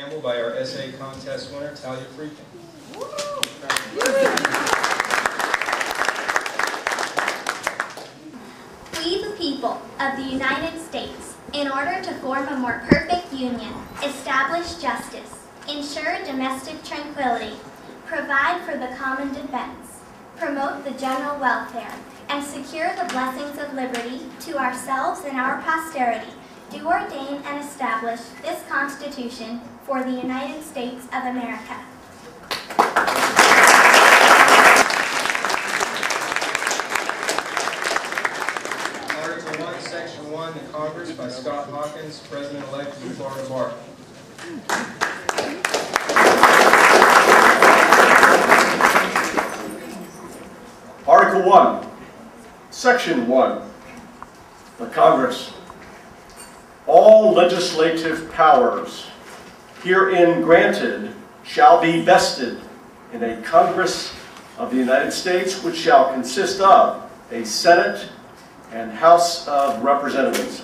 preamble by our essay contest winner, Talia Freakin. We, the people of the United States, in order to form a more perfect union, establish justice, ensure domestic tranquility, provide for the common defense, promote the general welfare, and secure the blessings of liberty to ourselves and our posterity, do ordain and establish this Constitution for the United States of America. Article 1, Section 1, the Congress by Scott Hawkins, President-elect of the Florida Bar. Article 1, Section 1, the Congress. All legislative powers herein granted shall be vested in a Congress of the United States, which shall consist of a Senate and House of Representatives.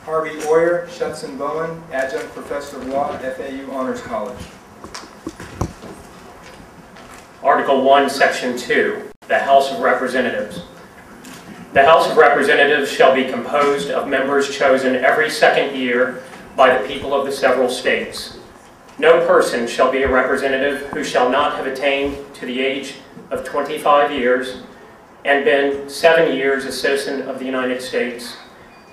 Harvey Oyer, Shetson Bowen, Adjunct Professor of Law, FAU Honors College. Article 1, Section 2, the House of Representatives. The House of Representatives shall be composed of members chosen every second year by the people of the several states. No person shall be a representative who shall not have attained to the age of 25 years and been 7 years a citizen of the United States,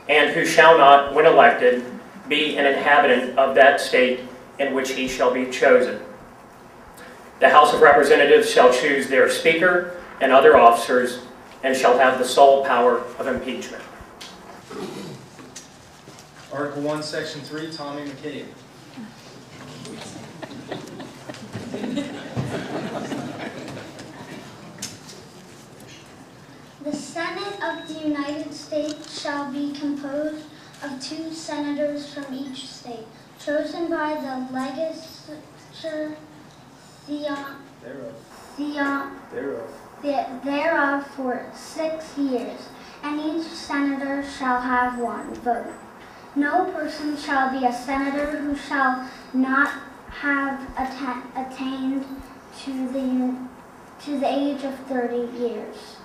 and who shall not, when elected, be an inhabitant of that state in which he shall be chosen. The House of Representatives shall choose their Speaker and other officers and shall have the sole power of impeachment. Article 1, Section 3, Tommy McCabe. The Senate of the United States shall be composed of 2 senators from each state, chosen by the legislature thereof for 6 years, and each senator shall have 1 vote. No person shall be a senator who shall not have attained to the age of 30 years.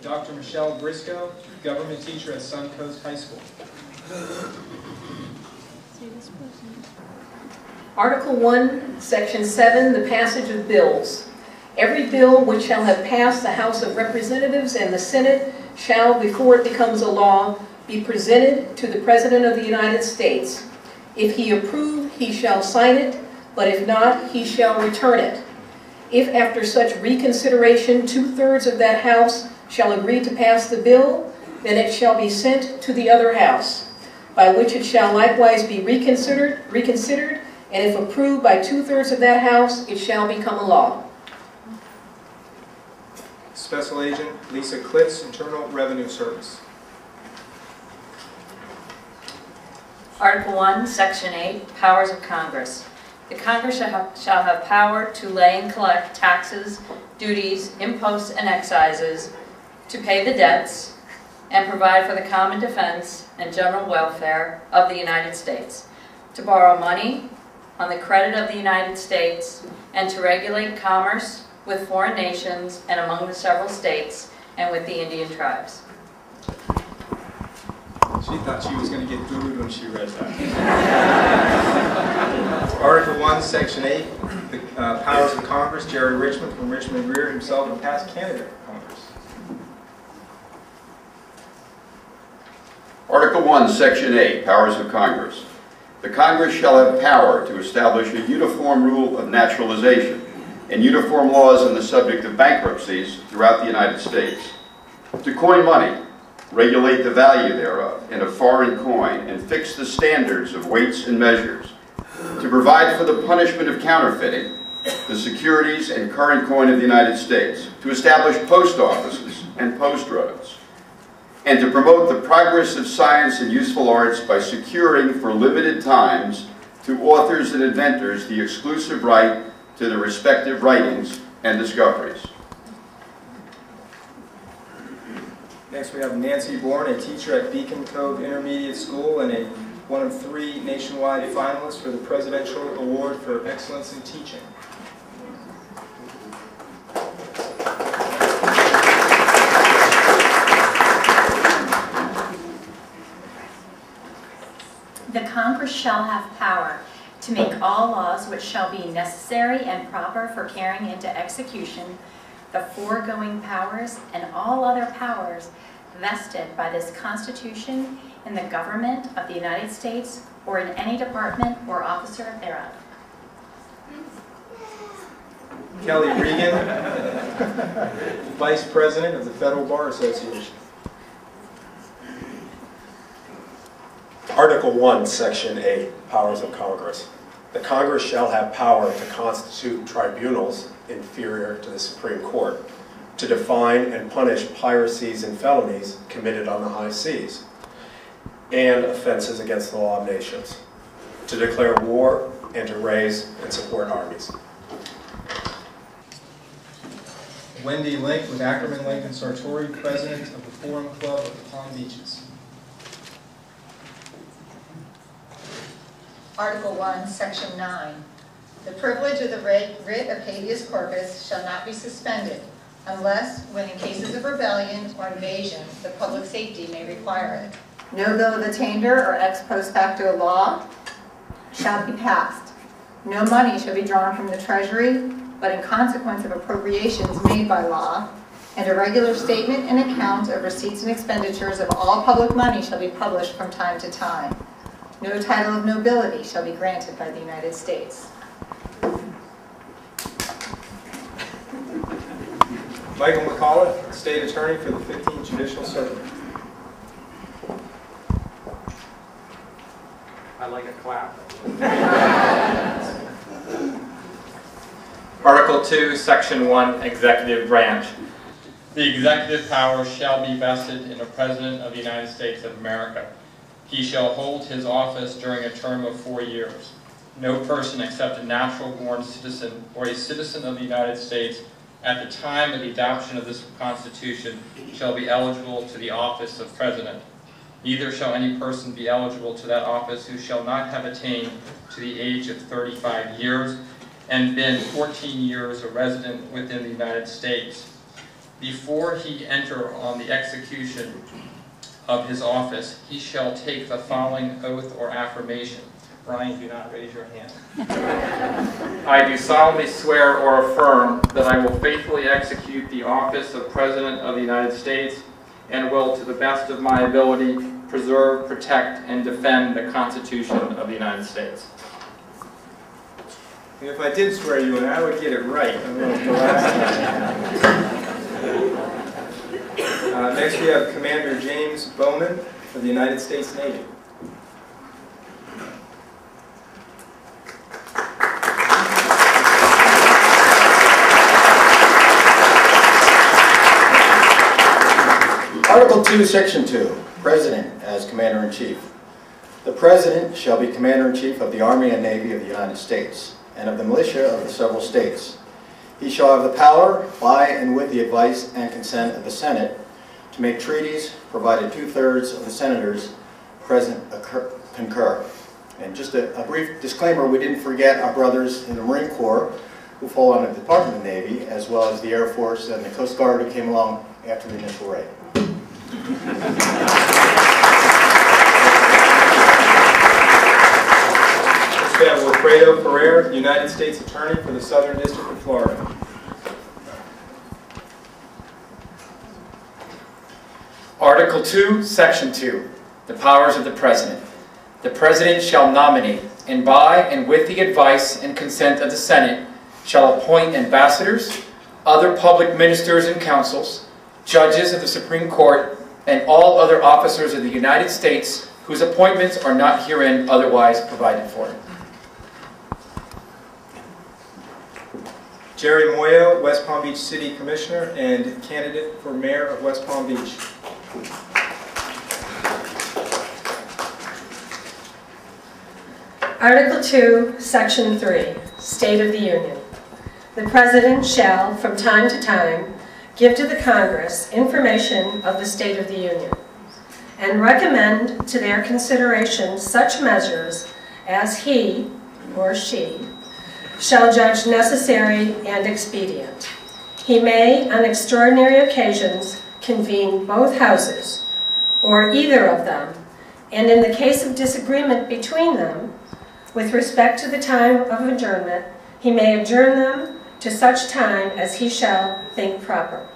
Dr. Michelle Briscoe, government teacher at Suncoast High School. Article 1, Section 7, the passage of bills. Every bill which shall have passed the House of Representatives and the Senate shall, before it becomes a law, be presented to the President of the United States. If he approve, he shall sign it, but if not, he shall return it. If after such reconsideration 2/3 of that House shall agree to pass the bill, then it shall be sent to the other House, by which it shall likewise be reconsidered, and if approved by 2/3 of that House, it shall become a law. Special Agent Lisa Klitz, Internal Revenue Service. Article 1, Section 8, Powers of Congress. The Congress shall have power to lay and collect taxes, duties, imposts, and excises, to pay the debts, and provide for the common defense and general welfare of the United States, to borrow money on the credit of the United States, and to regulate commerce with foreign nations and among the several states and with the Indian tribes. She thought she was going to get booed when she read that. Article 1, Section 8, the powers of Congress. Jerry Richmond from Richmond Greer, himself a past candidate for Congress. Article 1, Section 8, Powers of Congress. The Congress shall have power to establish a uniform rule of naturalization and uniform laws on the subject of bankruptcies throughout the United States, to coin money, regulate the value thereof in a foreign coin, and fix the standards of weights and measures, to provide for the punishment of counterfeiting, the securities and current coin of the United States, to establish post offices and post roads, and to promote the progress of science and useful arts by securing for limited times to authors and inventors the exclusive right to their respective writings and discoveries. Next, we have Nancy Bourne, a teacher at Beacon Cove Intermediate School and one of 3 nationwide finalists for the Presidential Award for Excellence in Teaching. The Congress shall have power to make all laws which shall be necessary and proper for carrying into execution the foregoing powers and all other powers vested by this Constitution in the government of the United States or in any department or officer thereof. Kelly Regan, Vice President of the Federal Bar Association. Article 1, Section 8, Powers of Congress. The Congress shall have power to constitute tribunals inferior to the Supreme Court, to define and punish piracies and felonies committed on the high seas, and offenses against the law of nations, to declare war, and to raise and support armies. Wendy Link with Ackerman, Lincoln, Sartori, President of the Forum Club of the Palm Beaches. Article 1, Section 9. The privilege of the writ of habeas corpus shall not be suspended unless, when in cases of rebellion or invasion, the public safety may require it. No bill of attainder or ex post facto law shall be passed. No money shall be drawn from the Treasury, but in consequence of appropriations made by law, and a regular statement and account of receipts and expenditures of all public money shall be published from time to time. No title of nobility shall be granted by the United States. Michael McCullough, State Attorney for the 15th Judicial Circuit. I like a clap. Article 2, Section 1, Executive Branch. The executive power shall be vested in the President of the United States of America. He shall hold his office during a term of 4 years. No person except a natural-born citizen or a citizen of the United States at the time of the adoption of this Constitution shall be eligible to the office of President. Neither shall any person be eligible to that office who shall not have attained to the age of 35 years and been 14 years a resident within the United States. Before he enter on the execution of his office, he shall take the following oath or affirmation. Brian, do not raise your hand. I do solemnly swear or affirm that I will faithfully execute the office of President of the United States and will, to the best of my ability, preserve, protect, and defend the Constitution of the United States. If I did swear you in, I would get it right. I don't know if the last time. Next we have Commander James Bowman of the United States Navy. Article 2, Section 2, President as Commander-in-Chief. The President shall be Commander-in-Chief of the Army and Navy of the United States and of the militia of the several states. He shall have the power, by and with the advice and consent of the Senate, to make treaties, provided 2/3 of the senators present concur. And just a brief disclaimer, we didn't forget our brothers in the Marine Corps who fall under the Department of the Navy, as well as the Air Force and the Coast Guard who came along after the initial raid. Next we have Wilfredo Ferrer, United States Attorney for the Southern District of Florida. Article 2, Section 2, the powers of the President. The President shall nominate, and by and with the advice and consent of the Senate, shall appoint ambassadors, other public ministers and counsels, judges of the Supreme Court, and all other officers of the United States whose appointments are not herein otherwise provided for. Jerry Moyo, West Palm Beach City Commissioner and candidate for Mayor of West Palm Beach. Article 2, Section 3, State of the Union. The President shall, from time to time, give to the Congress information of the state of the Union and recommend to their consideration such measures as he or she shall judge necessary and expedient. He may, on extraordinary occasions, convene both houses, or either of them, and in the case of disagreement between them, with respect to the time of adjournment, he may adjourn them to such time as he shall think proper.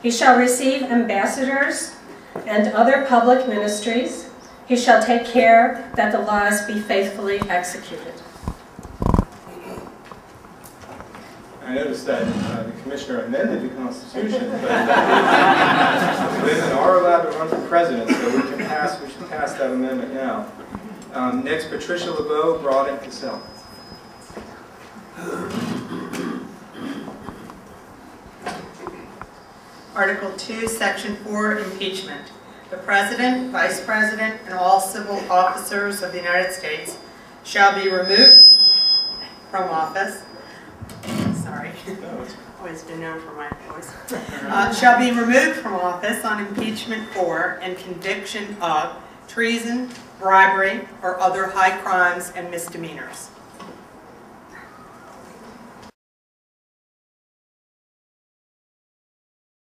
He shall receive ambassadors and other public ministries. He shall take care that the laws be faithfully executed. I noticed that the Commissioner amended the Constitution, but women are allowed to run for president, so we should pass that amendment now. Next, Patricia LeBeau, Broad and Cassell. Article 2, Section 4, Impeachment. The President, Vice President, and all civil officers of the United States shall be removed from office. Sorry, always been known for my voice. Shall be removed from office on impeachment for and conviction of treason, bribery, or other high crimes and misdemeanors.